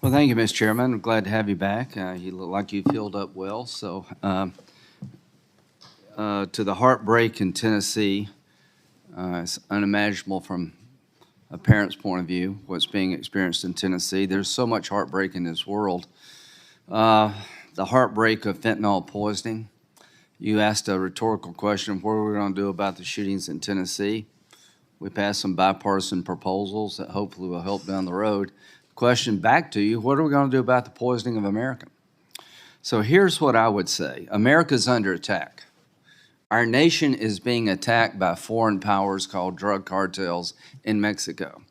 Well, thank you, Mr. Chairman. I'm glad to have you back. You look like you filled up well. To the heartbreak in Tennessee, it's unimaginable from a parent's point of view, what's being experienced in Tennessee. There's so much heartbreak in this world. The heartbreak of fentanyl poisoning. You asked a rhetorical question, what are we going to do about the shootings in Tennessee? We passed some bipartisan proposals that hopefully will help down the road. Question back to you, what are we going to do about the poisoning of America? So here's what I would say. America's under attack. Our nation is being attacked by foreign powers called drug cartels in Mexico.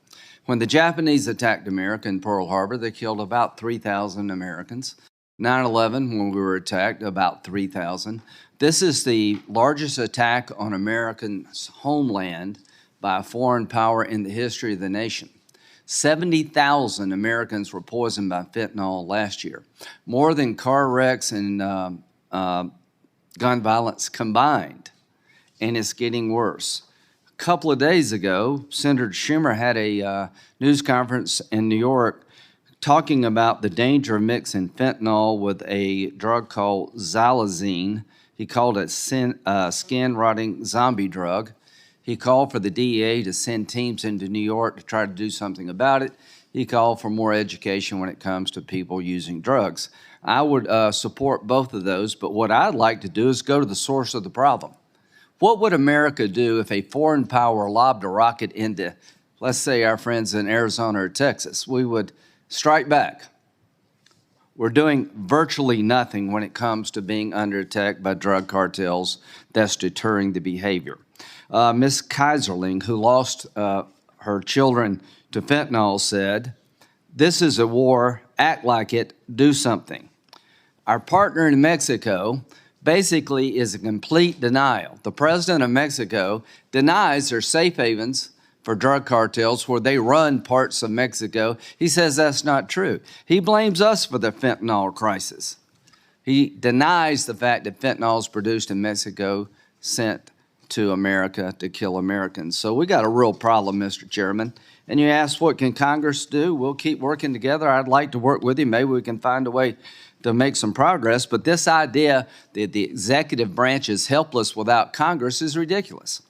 When the Japanese attacked America in Pearl Harbor, they killed about 3,000 Americans. 9/11, when we were attacked, about 3,000. This is the largest attack on America's homeland by a foreign power in the history of the nation. 70,000 Americans were poisoned by fentanyl last year, more than car wrecks and gun violence combined, and it's getting worse. A couple of days ago, Senator Schumer had a news conference in New York talking about the danger of mixing fentanyl with a drug called xylazine. He called it skin-rotting zombie drug. He called for the DEA to send teams into New York to try to do something about it. He called for more education when it comes to people using drugs. I would support both of those, but what I'd like to do is go to the source of the problem. What would America do if a foreign power lobbed a rocket into, let's say, our friends in Arizona or Texas? We would strike back. We're doing virtually nothing when it comes to being under attack by drug cartels that's deterring the behavior. Ms. Kaiserling, who lost her children to fentanyl, said, "This is a war, act like it, do something." Our partner in Mexico basically is a complete denial. The president of Mexico denies there's safe havens for drug cartels where they run parts of Mexico. He says that's not true. He blames us for the fentanyl crisis. He denies the fact that fentanyl is produced in Mexico, sent to America to kill Americans. So we got a real problem, Mr. Chairman. And you asked, what can Congress do? We'll keep working together. I'd like to work with you. Maybe we can find a way to make some progress. But this idea that the executive branch is helpless without Congress is ridiculous.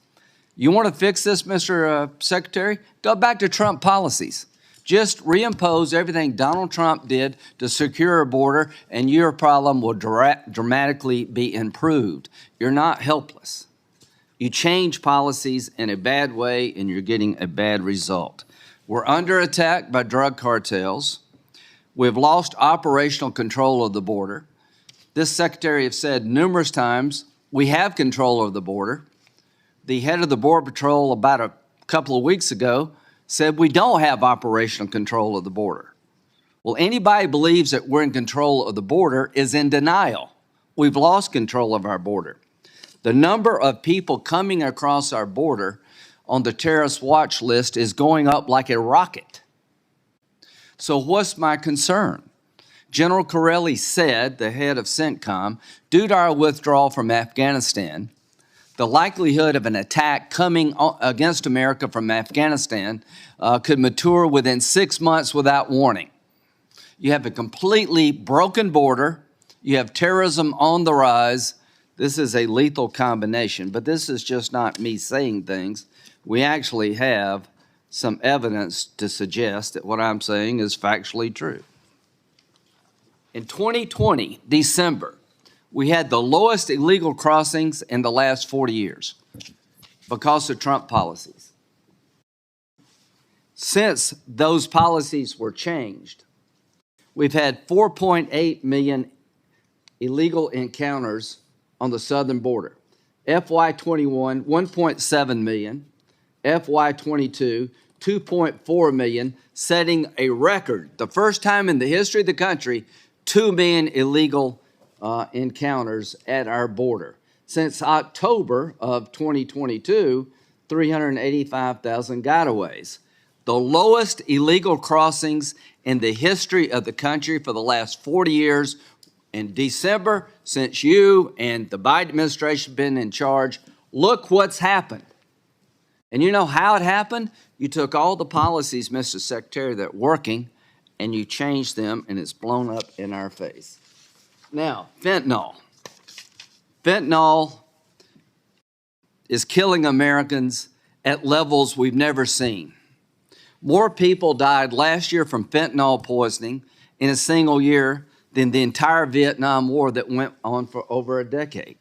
You want to fix this, Mr. Secretary? Go back to Trump policies. Just reimpose everything Donald Trump did to secure a border, and your problem will dramatically be improved. You're not helpless. You change policies in a bad way, and you're getting a bad result. We're under attack by drug cartels. We've lost operational control of the border. This secretary has said numerous times, we have control of the border. The head of the Border Patrol about a couple of weeks ago said we don't have operational control of the border. Well, anybody who believes that we're in control of the border is in denial. We've lost control of our border. The number of people coming across our border on the terrorist watch list is going up like a rocket. So what's my concern? General Corelli said, the head of CENTCOM, due to our withdrawal from Afghanistan, the likelihood of an attack coming against America from Afghanistan could mature within 6 months without warning. You have a completely broken border. You have terrorism on the rise. This is a lethal combination, but this is just not me saying things. We actually have some evidence to suggest that what I'm saying is factually true. In 2020, December, we had the lowest illegal crossings in the last 40 years because of Trump policies. Since those policies were changed, we've had 4.8 million illegal encounters on the southern border. FY21, 1.7 million. FY22, 2.4 million, setting a record. The first time in the history of the country, 2 million illegal encounters at our border. Since October of 2022, 385,000 gotaways. The lowest illegal crossings in the history of the country for the last 40 years. In December, since you and the Biden administration have been in charge, look what's happened. And you know how it happened? You took all the policies, Mr. Secretary, that are working and you change them, and it's blown up in our face. Now, fentanyl. Fentanyl is killing Americans at levels we've never seen. More people died last year from fentanyl poisoning in a single year than the entire Vietnam War that went on for over a decade.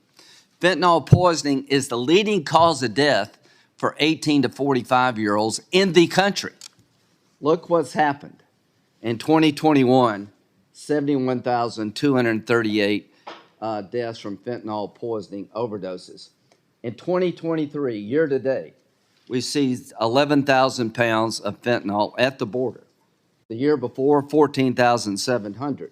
Fentanyl poisoning is the leading cause of death for 18 to 45-year-olds in the country. Look what's happened. In 2021, 71,238 deaths from fentanyl poisoning overdoses. In 2023, year to date, we seized 11,000 pounds of fentanyl at the border. The year before, 14,700.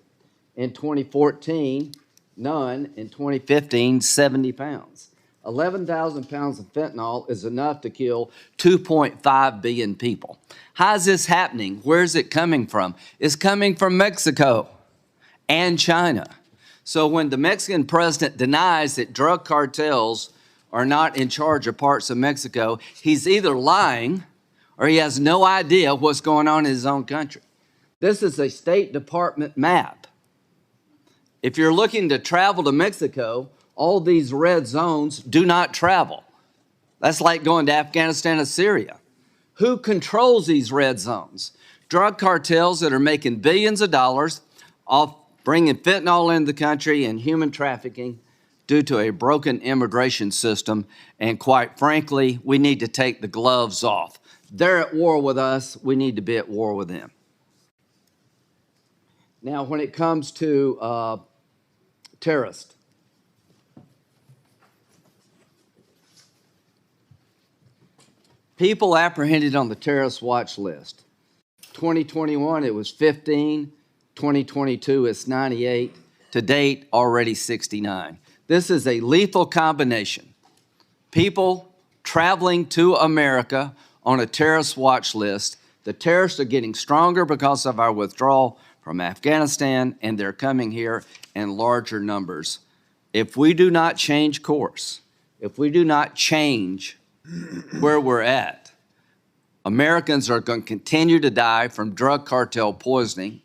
In 2014, none. In 2015, 70 pounds. 11,000 pounds of fentanyl is enough to kill 2.5 billion people. How is this happening? Where is it coming from? It's coming from Mexico and China. So when the Mexican president denies that drug cartels are not in charge of parts of Mexico, he's either lying or he has no idea what's going on in his own country. This is a State Department map. If you're looking to travel to Mexico, all these red zones do not travel. That's like going to Afghanistan or Syria. Who controls these red zones? Drug cartels that are making billions of dollars off bringing fentanyl into the country and human trafficking due to a broken immigration system. And quite frankly, we need to take the gloves off. They're at war with us. We need to be at war with them. Now, when it comes to terrorists, people apprehended on the terrorist watch list. 2021, it was 15. 2022, it's 98. To date, already 69. This is a lethal combination. People traveling to America on a terrorist watch list. The terrorists are getting stronger because of our withdrawal from Afghanistan, and they're coming here in larger numbers. If we do not change course, if we do not change where we're at, Americans are going to continue to die from drug cartel poisoning.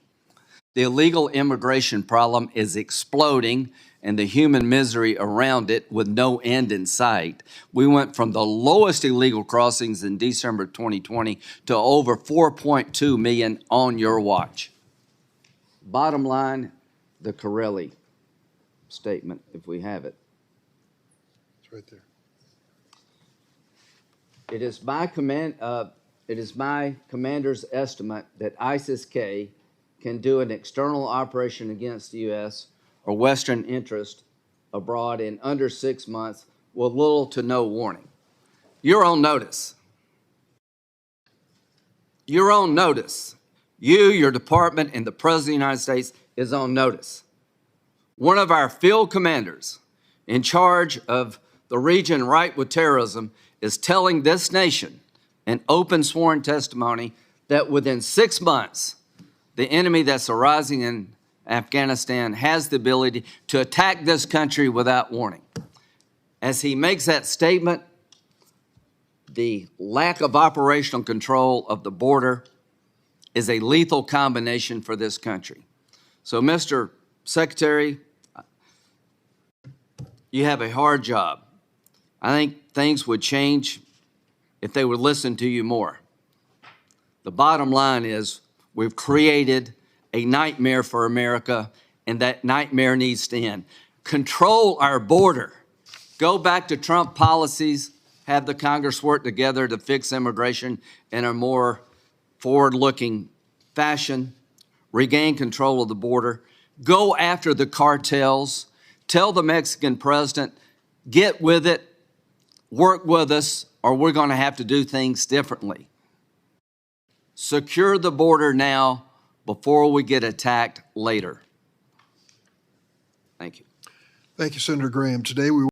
The illegal immigration problem is exploding, and the human misery around it with no end in sight. We went from the lowest illegal crossings in December 2020 to over 4.2 million on your watch. Bottom line, the Corelli statement, if we have it. It's right there. It is my commander's estimate that ISIS-K can do an external operation against the U.S. or Western interest abroad in under 6 months with little to no warning. You're on notice. You're on notice. You, your department, and the President of the United States is on notice. One of our field commanders in charge of the region right with terrorism is telling this nation in open sworn testimony that within 6 months, the enemy that's arising in Afghanistan has the ability to attack this country without warning. As he makes that statement, the lack of operational control of the border is a lethal combination for this country. So, Mr. Secretary, you have a hard job. I think things would change if they would listen to you more. The bottom line is we've created a nightmare for America, and that nightmare needs to end. Control our border. Go back to Trump policies, have the Congress work together to fix immigration in a more forward-looking fashion, regain control of the border, go after the cartels, tell the Mexican president, get with it, work with us, or we're going to have to do things differently. Secure the border now before we get attacked later. Thank you. Thank you, Senator Graham. Today we